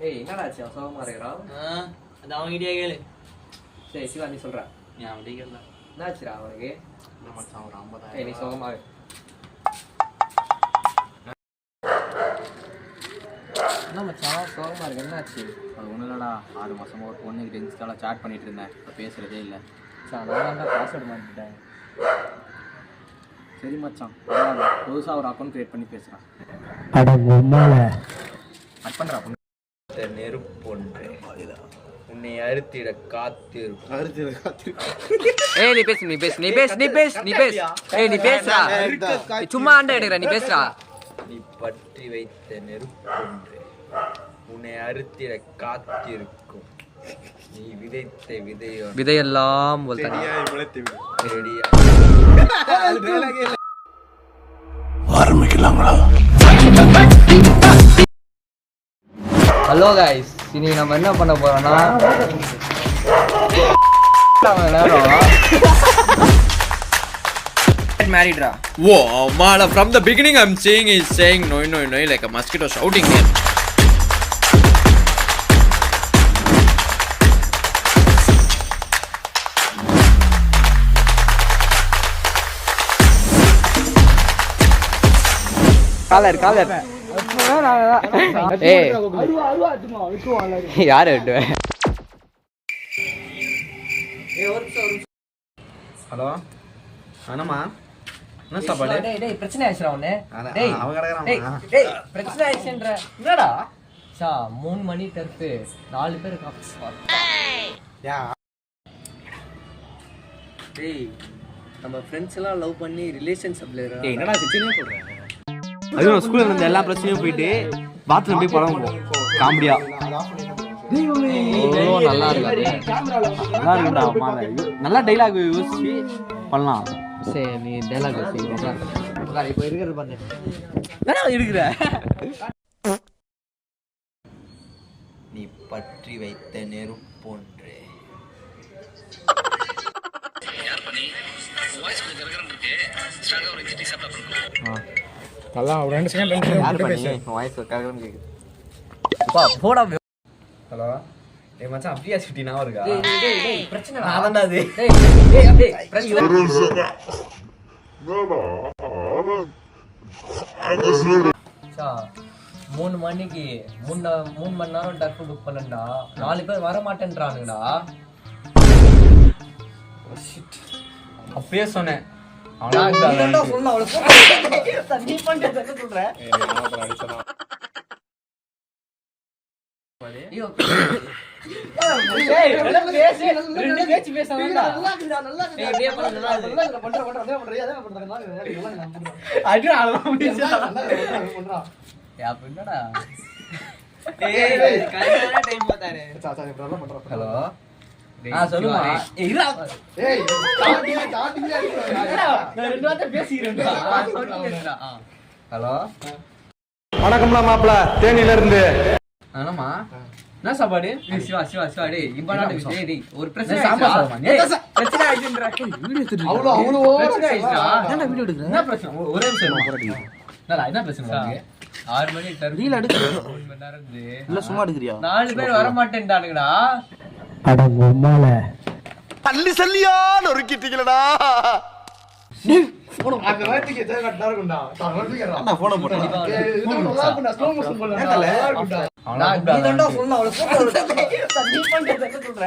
ஏய் என்னடா ஆச்சு சோகமா இருக்கறான்? அது அவங்கிட்டே கேளு. சரி சிவா நீ சொல்ற. நீ அவங்கிட்டே கேளு. என்னாச்சுடா அவனுக்கு? நம்ம மச்சான் ஒரு 50,000. ஏய் நீ சோகமா இரு. என்ன மச்சான் சோகமா இருக்கு என்னாச்சு? அது ஒன்றும் இல்லைடா, 6 மாசமா ஒரு பொண்ணுக்கிட்ட இன்ஸ்டாவில் சாட் பண்ணிட்டு இருந்தேன். இப்போ பேசுறதே இல்லை. மச்சான் நான் தான் பாஸ்வேர்ட் மாத்திட்டேன். சரி மச்சான் பரவாயில்ல, புதுசாக ஒரு அக்கௌண்ட் கிரியேட் பண்ணி பேசுகிறேன். அட உம்மால கட் பண்ணுறா பொண்ணு. நெருப்பொன்று உன்னை அறுத்திட காத்திருக்கும். ஏய் நீ பேசு நீ பேசு நீ பேசு நீ பேசு நீ பேசு. ஏய் நீ பேசுடா. சும்மா ஆண்ட எடுக்கற நீ பேசுடா. நீ பற்றி வைத்த நெருப்பொன்று உன்னை அறுத்திட காத்திருக்கும். நீ விதைத்த விதையெல்லாம் ஆரம்பிக்கலாங்களா? ஹலோ கைஸ், இன்னைக்கு நம்ம என்ன பண்ண போறோம்னா married ra. Whoa, Mala, from the beginning I'm saying he's saying no like a mosquito shouting here. Caller ஏய் யாரு விட்டுவே? ஹலோ அண்ணம்மா, என்ன சாப்பாடு? டேய் பிரச்சனை ஆயிடுச்சுடா ஒண்ணு. டேய் அவ கடக்குறான். டேய் பிரச்சனை ஆயிடுச்சுன்ற என்னடா? சா 3 மணி டர்ஃப் 4 பேர் காப்ஸ். யா டேய் நம்ம ஃப்ரெண்ட்ஸ் எல்லாம் லவ் பண்ணி ரிலேஷன்ஷிப்ல இருக்கா? டேய் என்னடா சிச்சினே சொல்ற? அது நான் ஸ்கூல்ல இருந்த எல்லா பிரச்சனையும் போயிட்டு பாத்ரூம் போய் படம் காமெடியா. ஓ நல்லா இருக்கு. நல்லா இருக்குடா மாமா. நல்லா டைலாக் யோசிச்சு பண்ணலாம். சரி நீ டயலாக் பேசுங்க. இப்போ இருக்கிறது பண்ணு. என்னடா இருக்குற? நீ பற்றி வைத்த நெருப்பொன்று. யார் பண்ணி வாய்ஸ் கொஞ்சம் கரகரன்னு இருக்கு. ஸ்ட்ராங்கா ஒரு சிட்டி சாப்பிட போறோம். நல்லா ஒரு 2 செகண்ட் பேசு. வாய்ஸ் கரகரன்னு கேக்குது. பா போடா. ஹலோ டேய் மச்சான், அப்படியே சிட்டி நான் இருக்கா? டேய் பிரச்சனை நான் தான்டா அது. டேய் பிரச்சனை. சா 3 மணிக்கு 3 மணி நேரம் டர்ஃப் புக் பண்ணேன்டா. 4 பேர் வர மாட்டேன்றானுங்கடா. அப்பயே சொன்னேன். நான் சொன்னா அவளை போட்டு நீ பண்றது என்ன சொல்ற? ஐயோ ஏய் பேசி ரெண்டு பேசி பேசறடா. நல்லா ஏய் அப்படியே பண்ணு. நல்லா பண்ற அதே பண்றியா? அடிடா பண்றா. யா என்னடா? ஏய் கரெக்ட்டான டைம் பார்த்தாரு. சாச்சா இப்படி பண்றா. ஹலோ சொல்லுமா. ஏய் இருடா. ஏய் ஸ்டார்டிங் என்னடா நான் ரெண்டு வார்த்தை பேசிறேன்டா. ஹலோ வணக்கம்ல மாப்ள, தேனில இருந்து. ஆமாமா என்ன சாப்பாடு? சிவா டேய் இம்பார்ட்டன்ட் விஷயம். டேய் ஒரு பிரச்சனை சாம்பார் சாதமா? பிரச்சனை ஆயிடுச்சுன்றா. வீடியோ தெரியும். அவ்வளோ பிரச்சனை ஆயிடுச்சா? ஏன்டா வீடியோ எடுக்குற? என்ன பிரச்சனை? ஒரே நிமிஷம் போறடி. என்னடா என்ன பிரச்சனை உங்களுக்கு? 6 மணி டர்ஃப் ரீல் எடுக்குற? 3 மணி நேரம் இருந்து இல்ல சும்மா எடுக்குறியா? 4 பேர் வர மாட்டேன்டானுங்கடா. அட உம்மால தள்ளி சல்லியா நொறுக்கிட்டீங்களடா. போன் அந்த வார்த்தைக்கு ஏதோ கட்டா இருக்கும்டா. நோட்டிஃபிகேஷன் நான் போன் போட்டேன். நல்லா இருக்குடா. ஸ்லோ மோஷன் பண்ணலாம். நல்லா இருக்குடா. நான் நீ தான்டா சொன்னா அவளை போட்டு நீ பண்றது என்ன சொல்ற?